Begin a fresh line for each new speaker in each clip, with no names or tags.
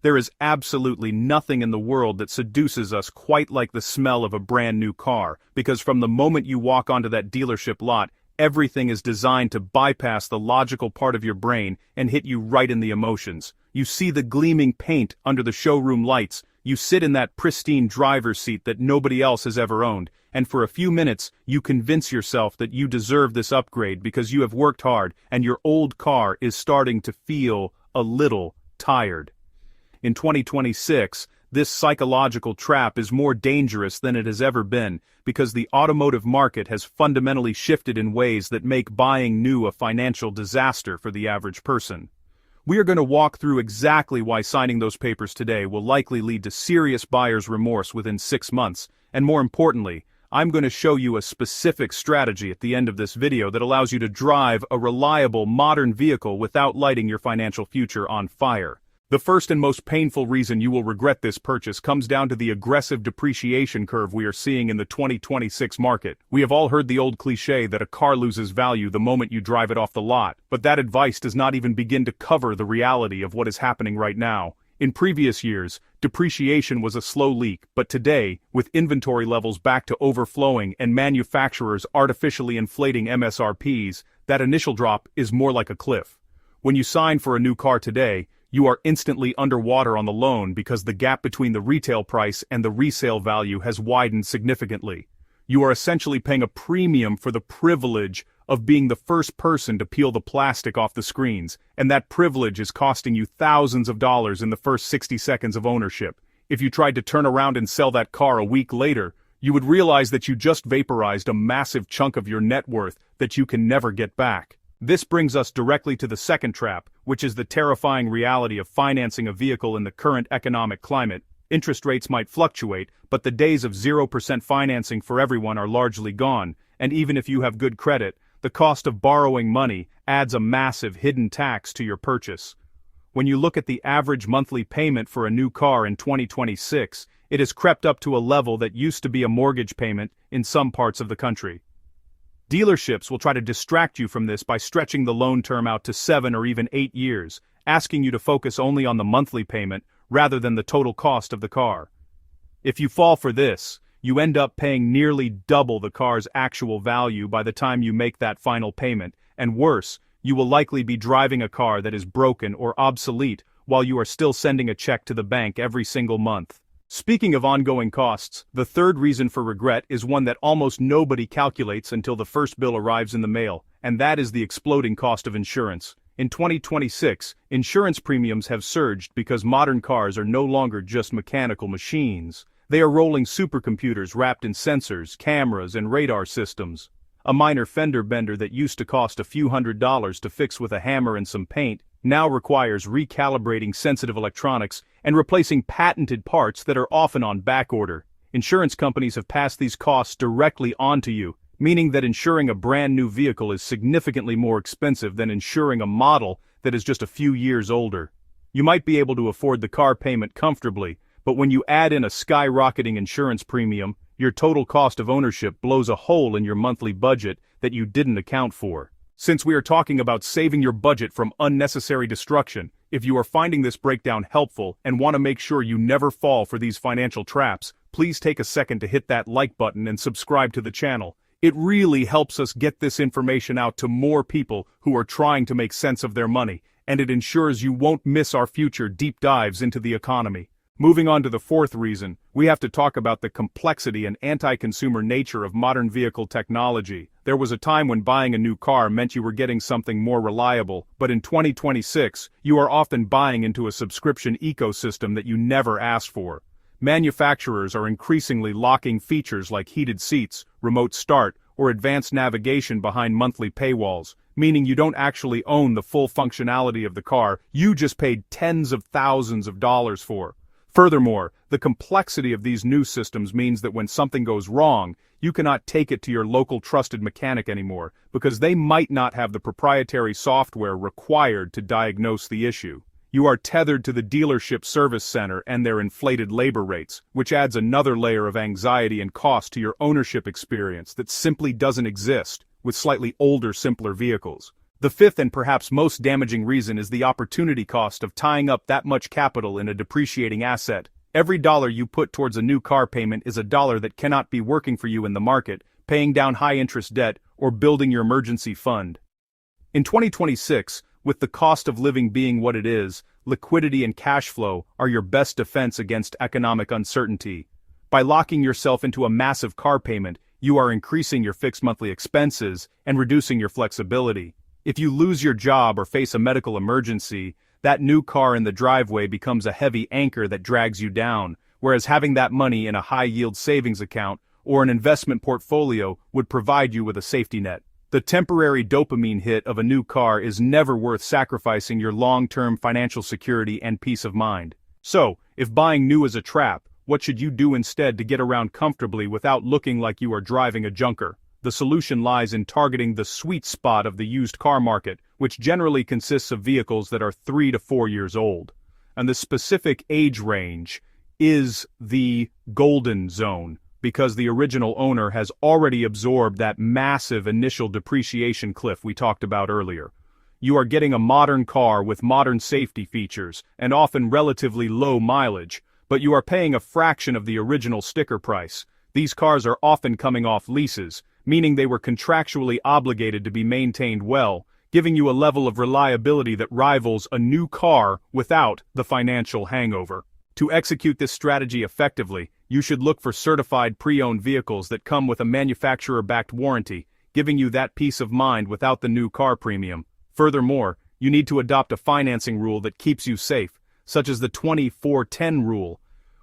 There is absolutely nothing in the world that seduces us quite like the smell of a brand new car, because from the moment you walk onto that dealership lot, everything is designed to bypass the logical part of your brain and hit you right in the emotions. You see the gleaming paint under the showroom lights, you sit in that pristine driver's seat that nobody else has ever owned, and for a few minutes you convince yourself that you deserve this upgrade because you have worked hard and your old car is starting to feel a little tired. In 2026, this psychological trap is more dangerous than it has ever been because the automotive market has fundamentally shifted in ways that make buying new a financial disaster for the average person. We are going to walk through exactly why signing those papers today will likely lead to serious buyer's remorse within 6 months, and more importantly, I'm going to show you a specific strategy at the end of this video that allows you to drive a reliable modern vehicle without lighting your financial future on fire. The first and most painful reason you will regret this purchase comes down to the aggressive depreciation curve we are seeing in the 2026 market. We have all heard the old cliche that a car loses value the moment you drive it off the lot, but that advice does not even begin to cover the reality of what is happening right now. In previous years, depreciation was a slow leak, but today, with inventory levels back to overflowing and manufacturers artificially inflating MSRPs, that initial drop is more like a cliff. When you sign for a new car today, you are instantly underwater on the loan because the gap between the retail price and the resale value has widened significantly. You are essentially paying a premium for the privilege of being the first person to peel the plastic off the screens, and that privilege is costing you thousands of dollars in the first 60 seconds of ownership. If you tried to turn around and sell that car a week later, you would realize that you just vaporized a massive chunk of your net worth that you can never get back. This brings us directly to the second trap, which is the terrifying reality of financing a vehicle in the current economic climate. Interest rates might fluctuate, but the days of 0% financing for everyone are largely gone, and even if you have good credit, the cost of borrowing money adds a massive hidden tax to your purchase. When you look at the average monthly payment for a new car in 2026, it has crept up to a level that used to be a mortgage payment in some parts of the country. Dealerships will try to distract you from this by stretching the loan term out to 7 or even 8 years, asking you to focus only on the monthly payment rather than the total cost of the car. If you fall for this, you end up paying nearly double the car's actual value by the time you make that final payment, and worse, you will likely be driving a car that is broken or obsolete while you are still sending a check to the bank every single month. Speaking of ongoing costs, the third reason for regret is one that almost nobody calculates until the first bill arrives in the mail, and that is the exploding cost of insurance. In 2026, insurance premiums have surged because modern cars are no longer just mechanical machines. They are rolling supercomputers wrapped in sensors, cameras, and radar systems. A minor fender bender that used to cost a few $100s to fix with a hammer and some paint now requires recalibrating sensitive electronics and replacing patented parts that are often on backorder. Insurance companies have passed these costs directly onto you, meaning that insuring a brand new vehicle is significantly more expensive than insuring a model that is just a few years older. You might be able to afford the car payment comfortably, but when you add in a skyrocketing insurance premium, your total cost of ownership blows a hole in your monthly budget that you didn't account for. Since we are talking about saving your budget from unnecessary destruction, if you are finding this breakdown helpful and want to make sure you never fall for these financial traps, please take a second to hit that like button and subscribe to the channel. It really helps us get this information out to more people who are trying to make sense of their money, and it ensures you won't miss our future deep dives into the economy. Moving on to the fourth reason, we have to talk about the complexity and anti-consumer nature of modern vehicle technology. There was a time when buying a new car meant you were getting something more reliable, but in 2026, you are often buying into a subscription ecosystem that you never asked for. Manufacturers are increasingly locking features like heated seats, remote start, or advanced navigation behind monthly paywalls, meaning you don't actually own the full functionality of the car you just paid tens of thousands of dollars for. Furthermore, the complexity of these new systems means that when something goes wrong, you cannot take it to your local trusted mechanic anymore, because they might not have the proprietary software required to diagnose the issue. You are tethered to the dealership service center and their inflated labor rates, which adds another layer of anxiety and cost to your ownership experience that simply doesn't exist with slightly older, simpler vehicles. The fifth and perhaps most damaging reason is the opportunity cost of tying up that much capital in a depreciating asset. Every dollar you put towards a new car payment is a dollar that cannot be working for you in the market, paying down high-interest debt, or building your emergency fund. In 2026, with the cost of living being what it is, liquidity and cash flow are your best defense against economic uncertainty. By locking yourself into a massive car payment, you are increasing your fixed monthly expenses and reducing your flexibility. If you lose your job or face a medical emergency, that new car in the driveway becomes a heavy anchor that drags you down, whereas having that money in a high-yield savings account or an investment portfolio would provide you with a safety net. The temporary dopamine hit of a new car is never worth sacrificing your long-term financial security and peace of mind. So, if buying new is a trap, what should you do instead to get around comfortably without looking like you are driving a junker? The solution lies in targeting the sweet spot of the used car market, which generally consists of vehicles that are 3 to 4 years old. And the specific age range is the golden zone, because the original owner has already absorbed that massive initial depreciation cliff we talked about earlier. You are getting a modern car with modern safety features, and often relatively low mileage, but you are paying a fraction of the original sticker price. These cars are often coming off leases, meaning they were contractually obligated to be maintained well, giving you a level of reliability that rivals a new car without the financial hangover. To execute this strategy effectively, you should look for certified pre-owned vehicles that come with a manufacturer-backed warranty, giving you that peace of mind without the new car premium. Furthermore, you need to adopt a financing rule that keeps you safe, such as the 20-4-10 rule,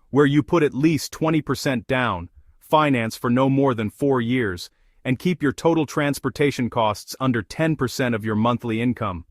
where you put at least 20% down, finance for no more than 4 years, and keep your total transportation costs under 10% of your monthly income.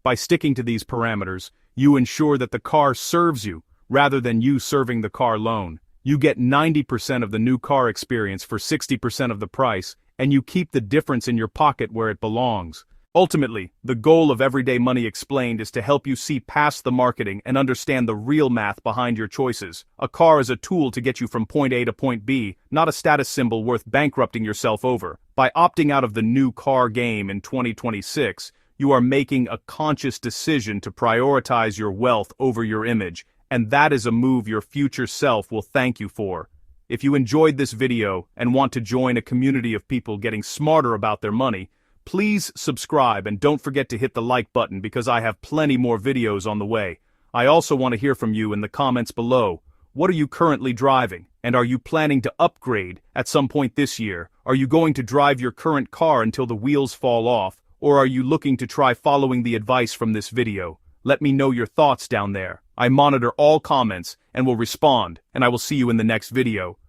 By sticking to these parameters, you ensure that the car serves you, rather than you serving the car loan. You get 90% of the new car experience for 60% of the price, and you keep the difference in your pocket where it belongs. Ultimately, the goal of Everyday Money Explained is to help you see past the marketing and understand the real math behind your choices. A car is a tool to get you from point A to point B, not a status symbol worth bankrupting yourself over. By opting out of the new car game in 2026, you are making a conscious decision to prioritize your wealth over your image, and that is a move your future self will thank you for. If you enjoyed this video and want to join a community of people getting smarter about their money, please subscribe and don't forget to hit the like button because I have plenty more videos on the way. I also want to hear from you in the comments below. What are you currently driving? And are you planning to upgrade at some point this year? Are you going to drive your current car until the wheels fall off? Or are you looking to try following the advice from this video? Let me know your thoughts down there. I monitor all comments and will respond, and I will see you in the next video.